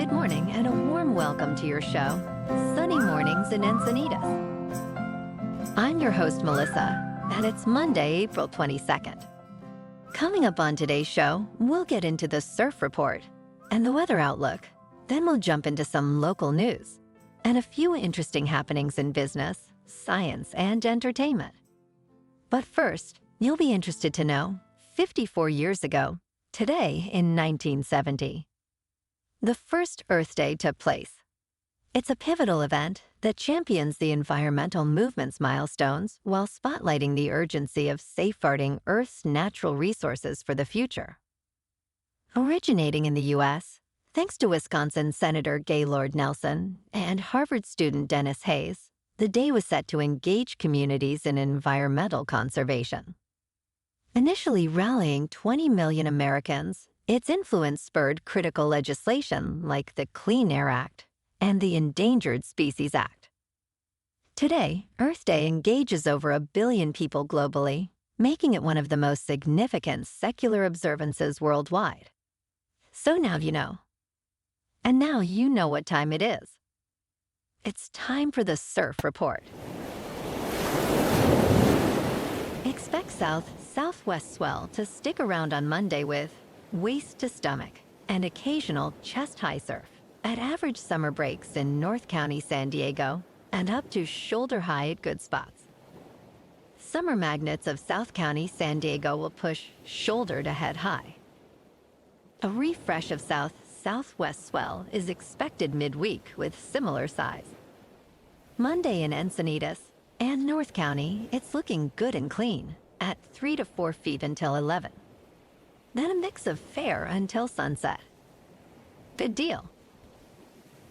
Good morning and a warm welcome to your show, Sunny Mornings in Encinitas. I'm your host, Melissa, and it's Monday, April 22nd. Coming up on today's show, we'll get into the surf report and the weather outlook. Then we'll jump into some local news and a few interesting happenings in business, science, and entertainment. But first, you'll be interested to know, 54 years ago, today in 1970, the first Earth Day took place. It's a pivotal event that champions the environmental movement's milestones while spotlighting the urgency of safeguarding Earth's natural resources for the future. Originating in the U.S., thanks to Wisconsin Senator Gaylord Nelson and Harvard student Dennis Hayes, the day was set to engage communities in environmental conservation. Initially rallying 20 million Americans, its influence spurred critical legislation like the Clean Air Act and the Endangered Species Act. Today, Earth Day engages over 1 billion people globally, making it one of the most significant secular observances worldwide. So now you know. And now you know what time it is. It's time for the Surf Report. Expect south-southwest swell to stick around on Monday with waist to stomach and occasional chest-high surf at average summer breaks in North County, San Diego, and up to shoulder-high at good spots. Summer magnets of South County, San Diego will push shoulder to head high. A refresh of south-southwest swell is expected midweek with similar size. Monday in Encinitas and North County, it's looking good and clean at 3 to 4 feet until 11. Then a mix of fair until sunset. Good deal.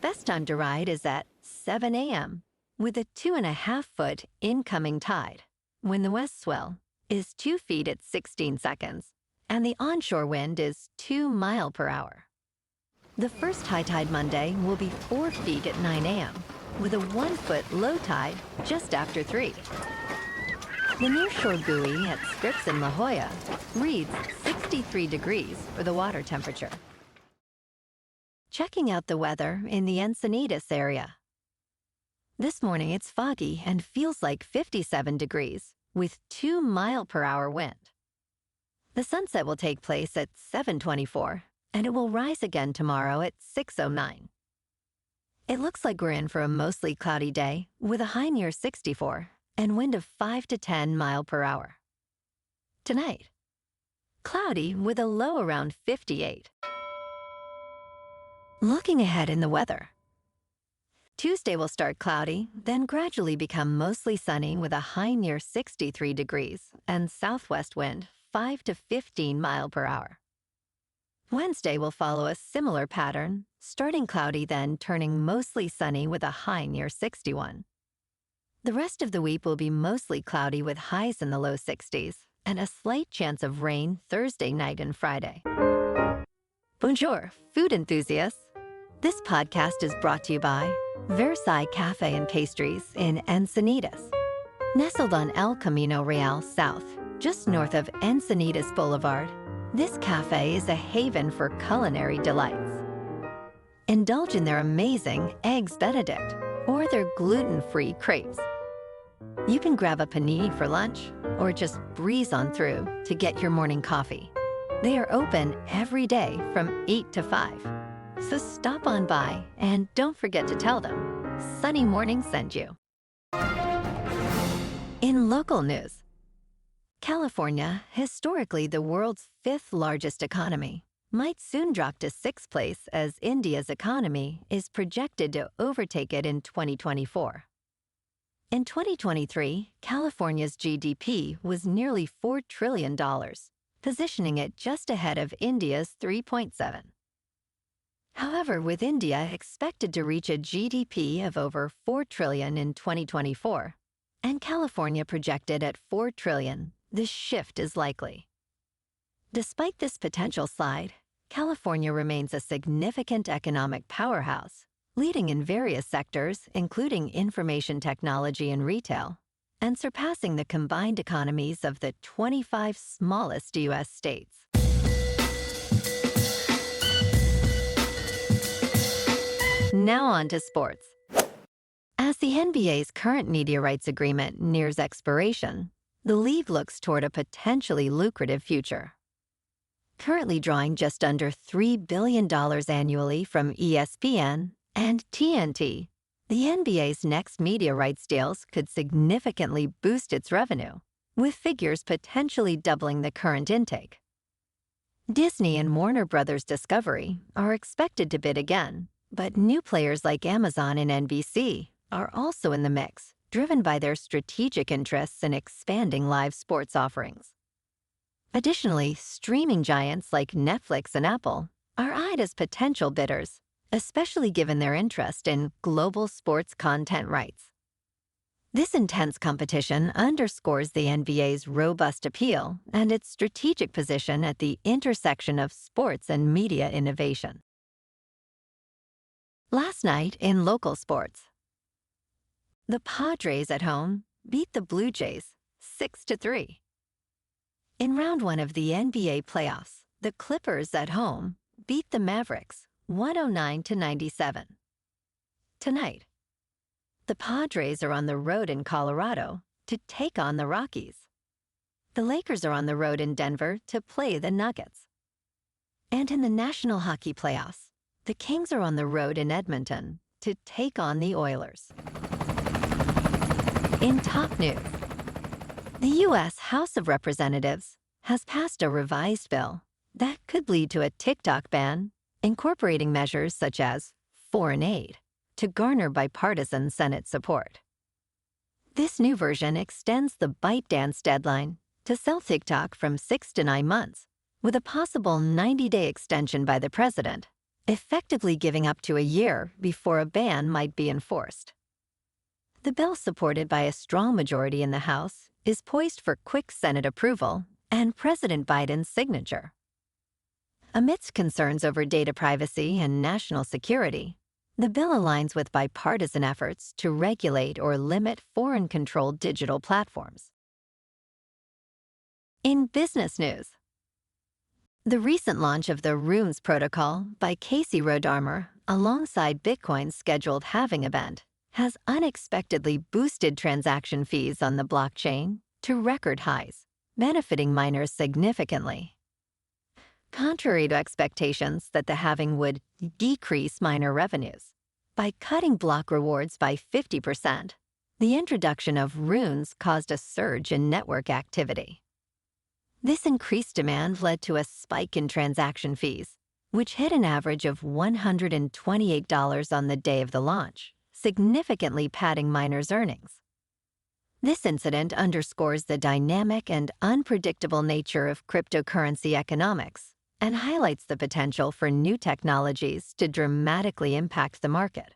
Best time to ride is at 7 a.m. with a 2.5-foot incoming tide when the west swell is 2 feet at 16 seconds and the onshore wind is 2 miles per hour. The first high tide Monday will be 4 feet at 9 a.m. with a 1-foot low tide just after 3. The nearshore buoy at Scripps in La Jolla reads 63 degrees for the water temperature. Checking out the weather in the Encinitas area. This morning it's foggy and feels like 57 degrees with 2 mile per hour wind. The sunset will take place at 7:24 and it will rise again tomorrow at 6:09. It looks like we're in for a mostly cloudy day with a high near 64 and wind of 5 to 10 miles per hour. Tonight, cloudy with a low around 58. Looking ahead in the weather. Tuesday will start cloudy, then gradually become mostly sunny with a high near 63 degrees and southwest wind 5 to 15 miles per hour. Wednesday will follow a similar pattern, starting cloudy then turning mostly sunny with a high near 61. The rest of the week will be mostly cloudy with highs in the low 60s and a slight chance of rain Thursday night and Friday. Bonjour, food enthusiasts. This podcast is brought to you by Versailles Cafe and Pastries in Encinitas. Nestled on El Camino Real South, just north of Encinitas Boulevard, this cafe is a haven for culinary delights. Indulge in their amazing Eggs Benedict or their gluten-free crepes. You can grab a panini for lunch or just breeze on through to get your morning coffee. They are open every day from 8 to 5. So stop on by and don't forget to tell them Sunny Morning sent you. In local news, California, historically the world's 5th largest economy, might soon drop to 6th place as India's economy is projected to overtake it in 2024. In 2023, California's GDP was nearly $4 trillion, positioning it just ahead of India's 3.7. However, with India expected to reach a GDP of over $4 trillion in 2024, and California projected at $4 trillion, this shift is likely. Despite this potential slide, California remains a significant economic powerhouse, leading in various sectors, including information technology and retail, and surpassing the combined economies of the 25 smallest U.S. states. Now on to sports. As the NBA's current media rights agreement nears expiration, the league looks toward a potentially lucrative future. Currently drawing just under $3 billion annually from ESPN and TNT, the NBA's next media rights deals could significantly boost its revenue, with figures potentially doubling the current intake. Disney and Warner Bros. Discovery are expected to bid again, but new players like Amazon and NBC are also in the mix, driven by their strategic interests in expanding live sports offerings. Additionally, streaming giants like Netflix and Apple are eyed as potential bidders, especially given their interest in global sports content rights. This intense competition underscores the NBA's robust appeal and its strategic position at the intersection of sports and media innovation. Last night in local sports, the Padres at home beat the Blue Jays 6-3. In round 1 of the NBA playoffs, the Clippers at home beat the Mavericks 109-97. Tonight, the Padres are on the road in Colorado to take on the Rockies. The Lakers are on the road in Denver to play the Nuggets. And in the National Hockey Playoffs, the Kings are on the road in Edmonton to take on the Oilers. In top news, the U.S. House of Representatives has passed a revised bill that could lead to a TikTok ban, incorporating measures such as foreign aid to garner bipartisan Senate support. This new version extends the ByteDance deadline to sell TikTok from 6 to 9 months, with a possible 90-day extension by the president, effectively giving up to a year before a ban might be enforced. The bill, supported by a strong majority in the House, is poised for quick Senate approval and President Biden's signature. Amidst concerns over data privacy and national security, the bill aligns with bipartisan efforts to regulate or limit foreign-controlled digital platforms. In business news, the recent launch of the Runes protocol by Casey Rodarmer alongside Bitcoin's scheduled halving event has unexpectedly boosted transaction fees on the blockchain to record highs, benefiting miners significantly. Contrary to expectations that the halving would decrease miner revenues, by cutting block rewards by 50%, the introduction of Runes caused a surge in network activity. This increased demand led to a spike in transaction fees, which hit an average of $128 on the day of the launch, significantly padding miners' earnings. This incident underscores the dynamic and unpredictable nature of cryptocurrency economics and highlights the potential for new technologies to dramatically impact the market.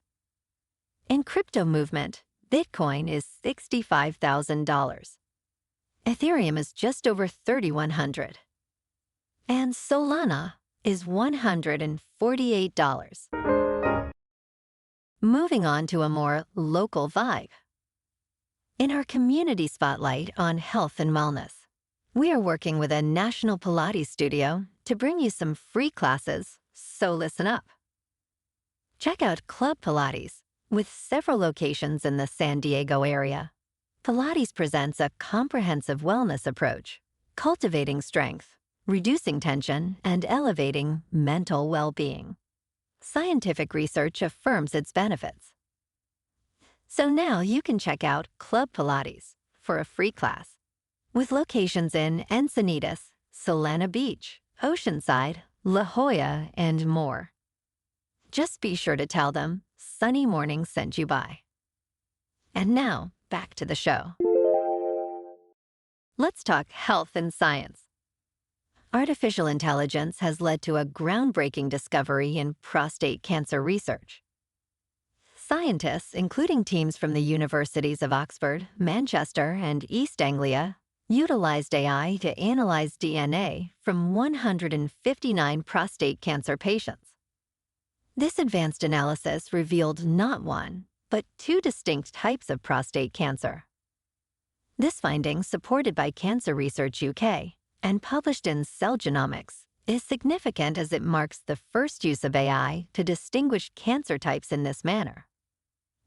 In crypto movement, Bitcoin is $65,000. Ethereum is just over $3,100. And Solana is $148. Moving on to a more local vibe. In our community spotlight on health and wellness, we are working with a national Pilates studio to bring you some free classes, so listen up. Check out Club Pilates, with several locations in the San Diego area. Pilates presents a comprehensive wellness approach, cultivating strength, reducing tension, and elevating mental well-being. Scientific research affirms its benefits. So now you can check out Club Pilates for a free class, with locations in Encinitas, Solana Beach, Oceanside, La Jolla, and more. Just be sure to tell them Sunny Morning sent you by. And now, back to the show. Let's talk health and science. Artificial intelligence has led to a groundbreaking discovery in prostate cancer research. Scientists, including teams from the universities of Oxford, Manchester, and East Anglia, utilized AI to analyze DNA from 159 prostate cancer patients. This advanced analysis revealed not one, but 2 distinct types of prostate cancer. This finding, supported by Cancer Research UK and published in Cell Genomics, is significant as it marks the first use of AI to distinguish cancer types in this manner.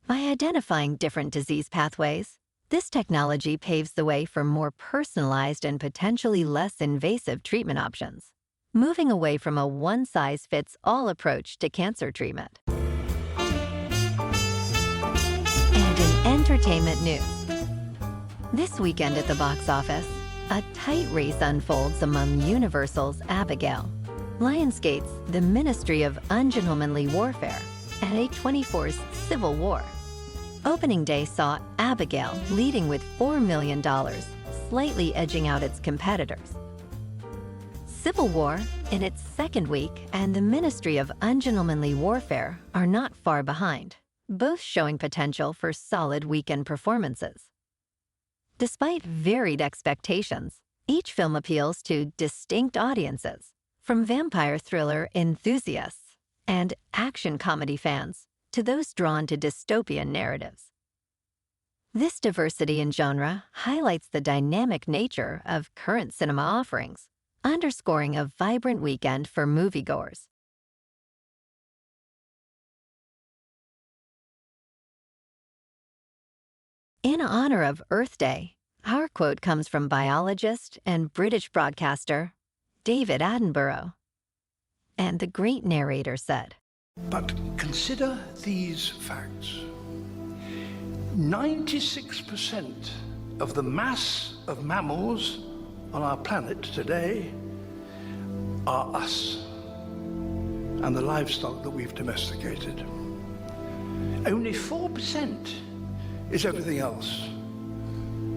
By identifying different disease pathways, this technology paves the way for more personalized and potentially less invasive treatment options, moving away from a one-size-fits-all approach to cancer treatment. And in entertainment news, this weekend at the box office, a tight race unfolds among Universal's Abigail, Lionsgate's The Ministry of Ungentlemanly Warfare, and A24's Civil War. Opening day saw Abigail leading with $4 million, slightly edging out its competitors. Civil War, in its second week, and The Ministry of Ungentlemanly Warfare are not far behind, both showing potential for solid weekend performances. Despite varied expectations, each film appeals to distinct audiences, from vampire thriller enthusiasts and action comedy fans to those drawn to dystopian narratives. This diversity in genre highlights the dynamic nature of current cinema offerings, underscoring a vibrant weekend for moviegoers. In honor of Earth Day, our quote comes from biologist and British broadcaster David Attenborough. And the great narrator said, "But consider these facts. 96% of the mass of mammals on our planet today are us and the livestock that we've domesticated. Only 4% is everything else,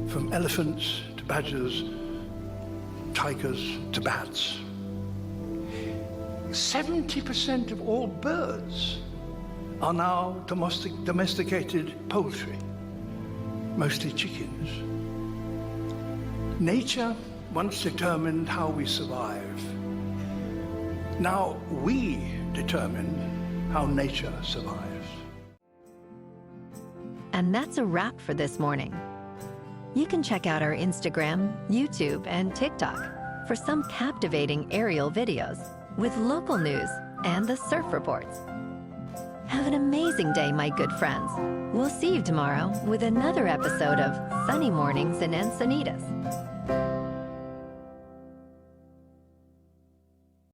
from elephants to badgers, tigers to bats. 70% of all birds are now domesticated poultry, mostly chickens. Nature once determined how we survive. Now we determine how nature survives." And that's a wrap for this morning. You can check out our Instagram, YouTube, and TikTok for some captivating aerial videos with local news and the surf reports. Have an amazing day, my good friends. We'll see you tomorrow with another episode of Sunny Mornings in Encinitas.